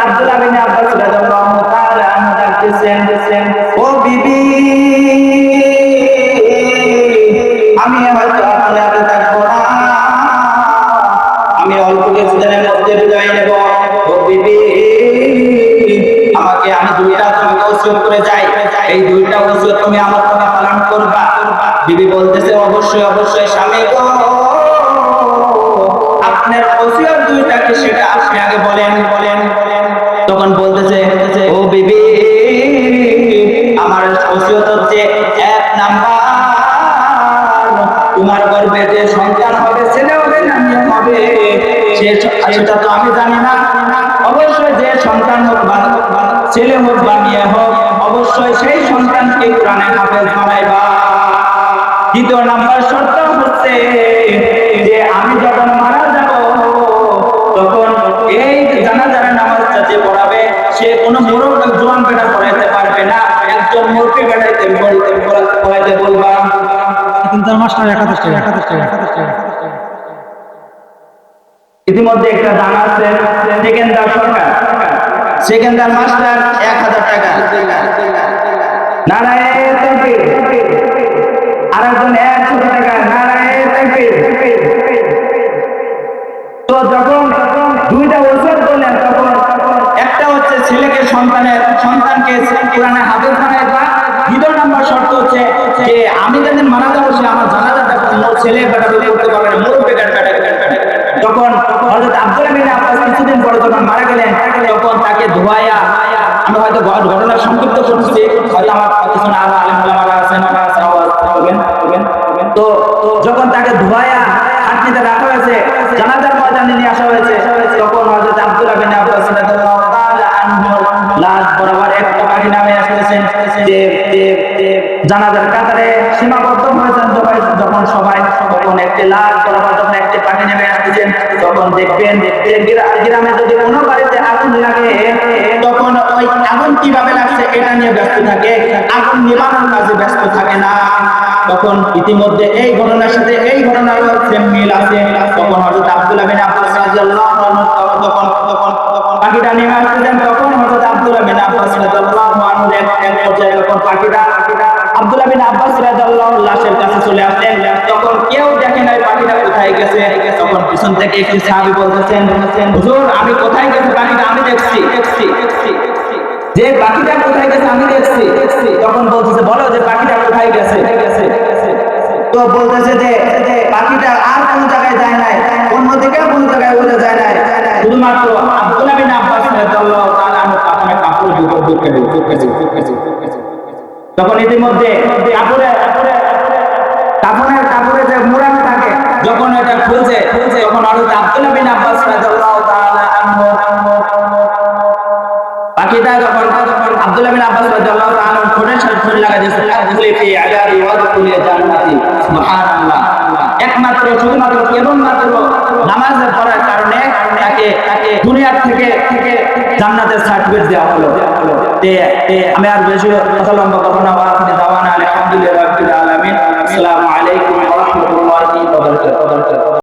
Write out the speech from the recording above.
আব্দুল্লাহ বিন আব্বাস রাদিয়াল্লাহু তাআলা আনহু ডাকতেছেন, ও বিবি, আমি হয়তো আপনাকে থাকবো না, আমি অল্প কিছুদিনের মধ্যে বিদায় নেব। ও বিবি, আমাকে আমি দুইটা তোমাকে ওসিয়ত করে যাই, এই দুইটা ওসিয়ত তুমি আমার কথা পালন করবা। বিবি বলতেছে, অবশ্যই অবশ্যই স্বামী গো, আপনার ওসিয়ত দুইটা কি সেটা আপনি আগে বলেন। তখন বলতেছে, ও বিবি, আমার ওসিয়ত হচ্ছে এক নাম্বার, তোমার গর্ভে যে সন্তান হবে, ছেলে হবে না মেয়ে হবে সেটা তো আমি জানি না, অবশ্যই যে সন্তান হোক বা ছেলে হোক বা মেয়ে হোক, অবশ্যই সেই সন্তানকে কোরআনে হাফেজ বানাইবা। দ্বিতীয় নাম্বার শর্ত হচ্ছে যে আমি যখন মারা যাব তখন এই জানাজার নামাজটা যে পড়াবে সে কোনো মোরগ জোয়ান বেটা পড়াইতে পারবে না, একজন মুরব্বি বেটাইতে পড়াইতে বলবা। কিন্তু মাস্টার 71 টাকা। ইতিমধ্যে একটা দান আছে সেকেন্দার সরকার, সেকেন্দার মাস্টার 1000 টাকা। নারায়ে তাকবীর। আরেকজন 100 টাকা। নারায়ে তাকবীর। তো যখন দুইটা ওসিয়ত বললেন, তখন একটা হচ্ছে ছেলেকে সন্তানকে কোরআনে হাফেজ বানাইবা। দ্বিতীয় নাম্বার শর্ত হচ্ছে যে আমি যেদিন মারা যাবো সে আমার জানাজাটা কোনো ছেলে বেটা করতে পারবে না, মুরব্বি বেটা। তখন হযরত আব্দুল্লাহ বিন আব্বাস কিছুদিন পরে যখন মারা গেলেন, তখন তাকে ধোয়ায়া, আমি হয়তো ঘটনা সংক্ষিপ্ত করছি, হয়তো আমার কিছু না আলেম ওলামারা আছেন, তো যখন তাকে ধোয়ায়া হাঁটনিতে রাখা হয়েছে, জানাজার ময়দানে নিয়ে আসা হয়েছে, তখন হযরত আব্দুল্লাহ বিন আব্বাস রাদিয়াল্লাহু তাআলা আনহুর লাশ বরাবর একটা পাখি নামে আসতেছেন যে জানাজার কাতারে সীমাবদ্ধ হয়েছেন যখন সবাই, তখন একটি লাশ বরাবর যখন একটি পাখি নেমে আসতেছেন, তখন দেখবেন গ্রামে যদি কোনো বাড়িতে আগুন লাগে, তখন ওই আগুন কিভাবে লাগছে এটা নিয়ে ব্যস্ত থাকে, আগুন নিভানোর কাজে ব্যস্ত থাকে না। তখন ইতিমধ্যে এই ঘটনার সাথে এই ঘটনার মিল আছে। তখন হযরত আব্দুল্লাহ বিন আব্বাস রাদিয়াল্লাহু আনহু তখন পাখিটা নেমে আসতেছেন, তখন হযরত আব্দুল্লাহ বিন আব্বাস রাদিয়াল্লাহু আনহু এক পর্যায়ে যখন পাখিটা আব্দুল্লাহ বিন আব্বাস রাদিয়াল্লাহু লাশের কাছে চলে আসলেন, তখন কেউ দেখে নাই পাখিটা কোথায় গেছে। তখন পিছন থেকে একটি সাহাবী বলতেছেন, হুজুর আমি কোথায় গেছে পাখিটা আমি দেখছি। যে পাখিটা কোথায় গেছে আমি দেখছি। তখন বলতেছে, বলো যে পাখিটা কোথায় গেছে। তো বলতেছে যে পাখিটা আর কোন জায়গায় যায় নাই, অন্যদিকে কোন জায়গায় উড়ে যায় নাই, শুধুমাত্র আব্দুল্লাহ বিন আব্বাস রাদিয়াল্লাহু তাআলা আনহু কাফনের কাপড় ঢুকেছে। তখন ইতিমধ্যে কাপড়ে যে মোড়ানো থাকে, যখন এটা খুলছে, তখন হযরত আব্দুল্লাহ বিন আব্বাস রাদিয়াল্লাহু তাআলা আনহু পাখিটা যখন আব্দুল্লাহ বিন আব্বাস রাদিয়াল্লাহু তাআলা আনহু ঠোঁটের সাথে ঠোঁট লাগাই দিয়েছে, আদখুলি ফি আদাবি ওয়াদখুলি জান্নাতি। সুবহানাল্লাহ। একমাত্র শুধুমাত্র কেবলমাত্র নামাজ পড়ার কারণে তাকে দুনিয়া থেকে জান্নাতের সার্টিফিকেট দেওয়া হলো। আমি আর বেশি কথা লম্বা করব না। ওয়াখির দাওয়ানা আলহামদুলিল্লাহি রাব্বিল আলামিন। আসসালামু আলাইকুম ওয়া রাহমাতুল্লাহি ওয়া বারাকাতুহু।